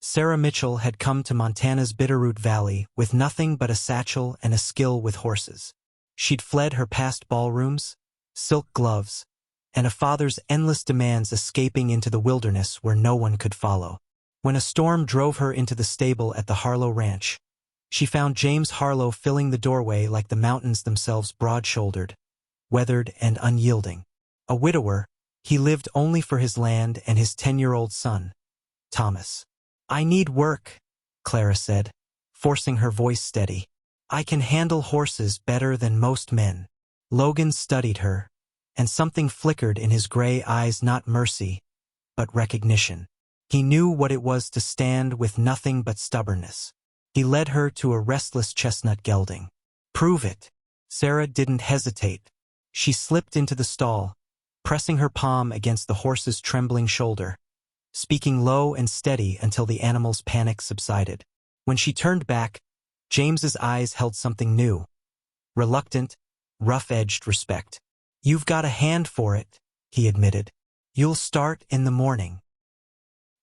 Sarah Mitchell had come to Montana's Bitterroot Valley with nothing but a satchel and a skill with horses. She'd fled her past ballrooms, silk gloves, and a father's endless demands, escaping into the wilderness where no one could follow. When a storm drove her into the stable at the Harlow Ranch, she found James Harlow filling the doorway like the mountains themselves, broad-shouldered, weathered, and unyielding. A widower, he lived only for his land and his 10-year-old son, Thomas. "I need work," Clara said, forcing her voice steady. "I can handle horses better than most men." Logan studied her, and something flickered in his gray eyes, not mercy, but recognition. He knew what it was to stand with nothing but stubbornness. He led her to a restless chestnut gelding. "Prove it." Sarah didn't hesitate. She slipped into the stall, pressing her palm against the horse's trembling shoulder, speaking low and steady until the animal's panic subsided. When she turned back, James's eyes held something new. Reluctant, rough-edged respect. "You've got a hand for it," he admitted. "You'll start in the morning."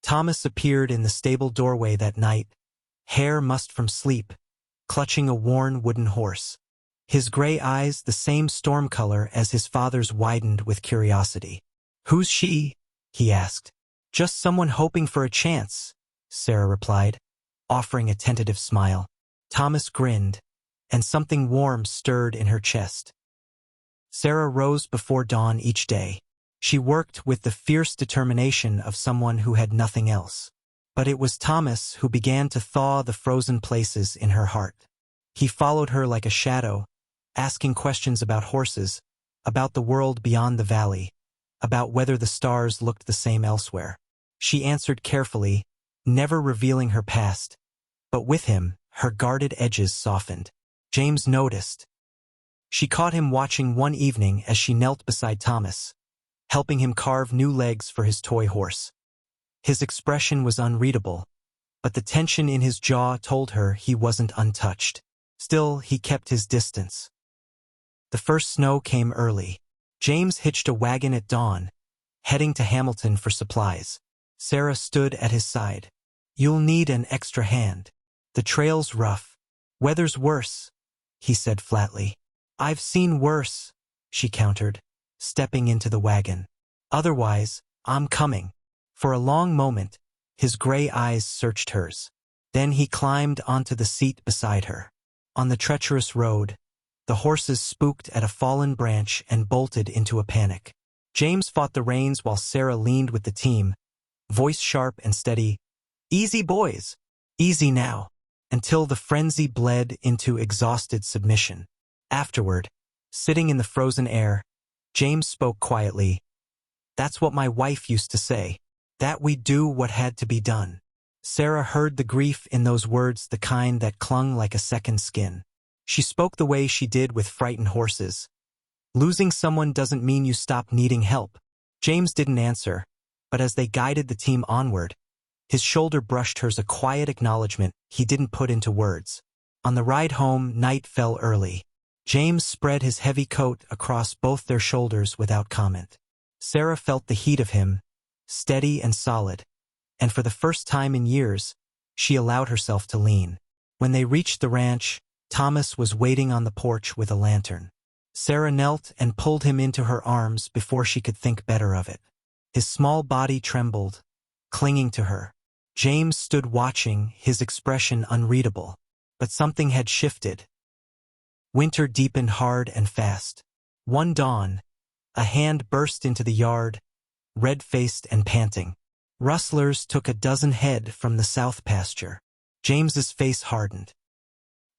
Thomas appeared in the stable doorway that night, hair mussed from sleep, clutching a worn wooden horse. His gray eyes, the same storm color as his father's, widened with curiosity. "Who's she?" he asked. "Just someone hoping for a chance," Sarah replied, offering a tentative smile. Thomas grinned, and something warm stirred in her chest. Sarah rose before dawn each day. She worked with the fierce determination of someone who had nothing else. But it was Thomas who began to thaw the frozen places in her heart. He followed her like a shadow, asking questions about horses, about the world beyond the valley, about whether the stars looked the same elsewhere. She answered carefully, never revealing her past, but with him, her guarded edges softened. James noticed. She caught him watching one evening as she knelt beside Thomas, helping him carve new legs for his toy horse. His expression was unreadable, but the tension in his jaw told her he wasn't untouched. Still, he kept his distance. The first snow came early. James hitched a wagon at dawn, heading to Hamilton for supplies. Sarah stood at his side. "You'll need an extra hand. The trail's rough. Weather's worse," he said flatly. "I've seen worse," she countered, stepping into the wagon. "Otherwise, I'm coming." For a long moment, his gray eyes searched hers. Then he climbed onto the seat beside her. On the treacherous road, the horses spooked at a fallen branch and bolted into a panic. James fought the reins while Sarah leaned with the team, voice sharp and steady. "Easy, boys. Easy now," until the frenzy bled into exhausted submission. Afterward, sitting in the frozen air, James spoke quietly. "That's what my wife used to say, that we do what had to be done." Sarah heard the grief in those words, the kind that clung like a second skin. She spoke the way she did with frightened horses. "Losing someone doesn't mean you stop needing help." James didn't answer, but as they guided the team onward, his shoulder brushed hers, a quiet acknowledgement he didn't put into words. On the ride home, night fell early. James spread his heavy coat across both their shoulders without comment. Sarah felt the heat of him, steady and solid, and for the first time in years, she allowed herself to lean. When they reached the ranch, Thomas was waiting on the porch with a lantern. Sarah knelt and pulled him into her arms before she could think better of it. His small body trembled, clinging to her. James stood watching, his expression unreadable, but something had shifted. Winter deepened hard and fast. One dawn, a hand burst into the yard, red-faced and panting. "Rustlers took a dozen head from the south pasture." James's face hardened.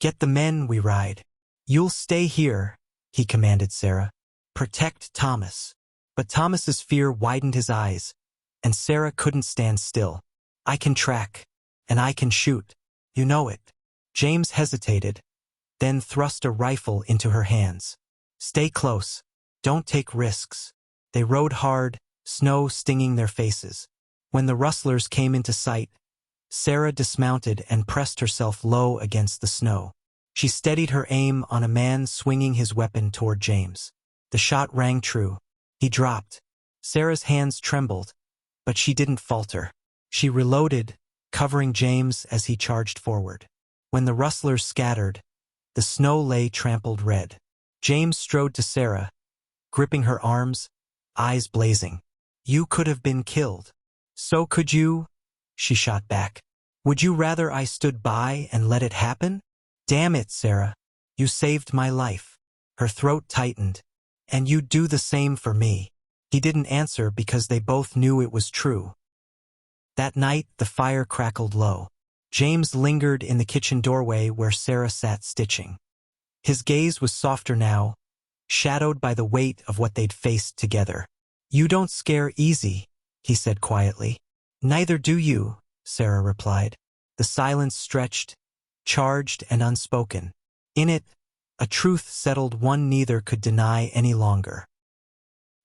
"Get the men, we ride." "You'll stay here," he commanded Sarah. "Protect Thomas." But Thomas's fear widened his eyes, and Sarah couldn't stand still. "I can track, and I can shoot. You know it." James hesitated, then thrust a rifle into her hands. "Stay close. Don't take risks." They rode hard, snow stinging their faces. When the rustlers came into sight, Sarah dismounted and pressed herself low against the snow. She steadied her aim on a man swinging his weapon toward James. The shot rang true. He dropped. Sarah's hands trembled, but she didn't falter. She reloaded, covering James as he charged forward. When the rustlers scattered, the snow lay trampled red. James strode to Sarah, gripping her arms, eyes blazing. "You could have been killed." "So could you," she shot back. "Would you rather I stood by and let it happen?" "Damn it, Sarah. You saved my life." Her throat tightened. "And you'd do the same for me." He didn't answer because they both knew it was true. That night, the fire crackled low. James lingered in the kitchen doorway where Sarah sat stitching. His gaze was softer now, shadowed by the weight of what they'd faced together. "You don't scare easy," he said quietly. "Neither do you," Sarah replied. The silence stretched, charged and unspoken. In it, a truth settled one neither could deny any longer.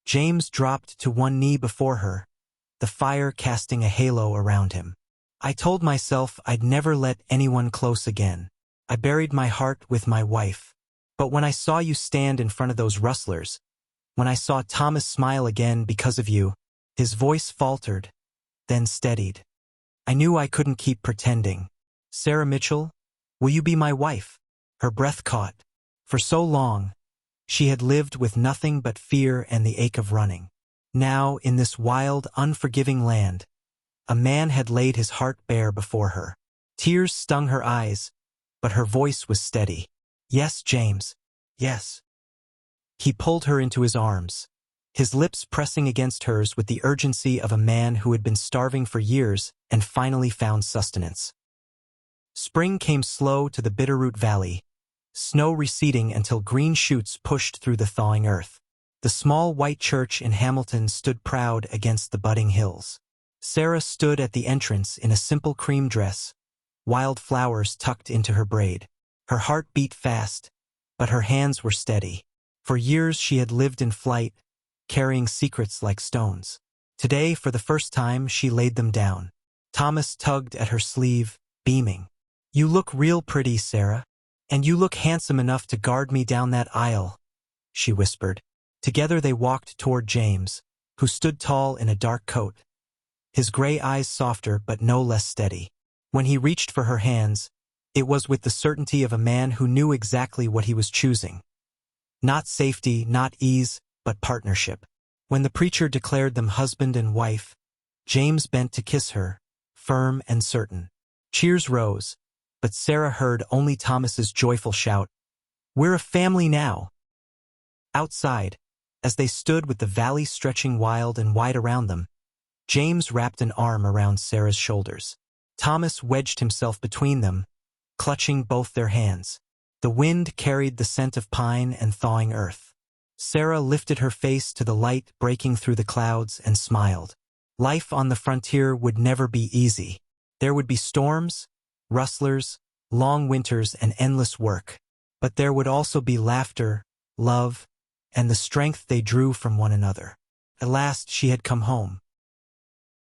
James dropped to one knee before her, the fire casting a halo around him. "I told myself I'd never let anyone close again. I buried my heart with my wife. But when I saw you stand in front of those rustlers, when I saw Thomas smile again because of you," his voice faltered, then steadied. "I knew I couldn't keep pretending. Sarah Mitchell, will you be my wife?" Her breath caught. For so long, she had lived with nothing but fear and the ache of running. Now, in this wild, unforgiving land, a man had laid his heart bare before her. Tears stung her eyes, but her voice was steady. "Yes, James. Yes." He pulled her into his arms, his lips pressing against hers with the urgency of a man who had been starving for years and finally found sustenance. Spring came slow to the Bitterroot Valley, snow receding until green shoots pushed through the thawing earth. The small white church in Hamilton stood proud against the budding hills. Sarah stood at the entrance in a simple cream dress, wild flowers tucked into her braid. Her heart beat fast, but her hands were steady. For years she had lived in flight, carrying secrets like stones. Today, for the first time, she laid them down. Thomas tugged at her sleeve, beaming. "You look real pretty, Sarah. And you look handsome enough to guard me down that aisle," she whispered. Together they walked toward James, who stood tall in a dark coat, his gray eyes softer but no less steady. When he reached for her hands, it was with the certainty of a man who knew exactly what he was choosing. Not safety, not ease, but partnership. When the preacher declared them husband and wife, James bent to kiss her, firm and certain. Cheers rose, but Sarah heard only Thomas's joyful shout, "We're a family now!" Outside, as they stood with the valley stretching wild and wide around them, James wrapped an arm around Sarah's shoulders. Thomas wedged himself between them, clutching both their hands. The wind carried the scent of pine and thawing earth. Sarah lifted her face to the light breaking through the clouds and smiled. Life on the frontier would never be easy. There would be storms, rustlers, long winters, and endless work. But there would also be laughter, love, and the strength they drew from one another. At last she had come home.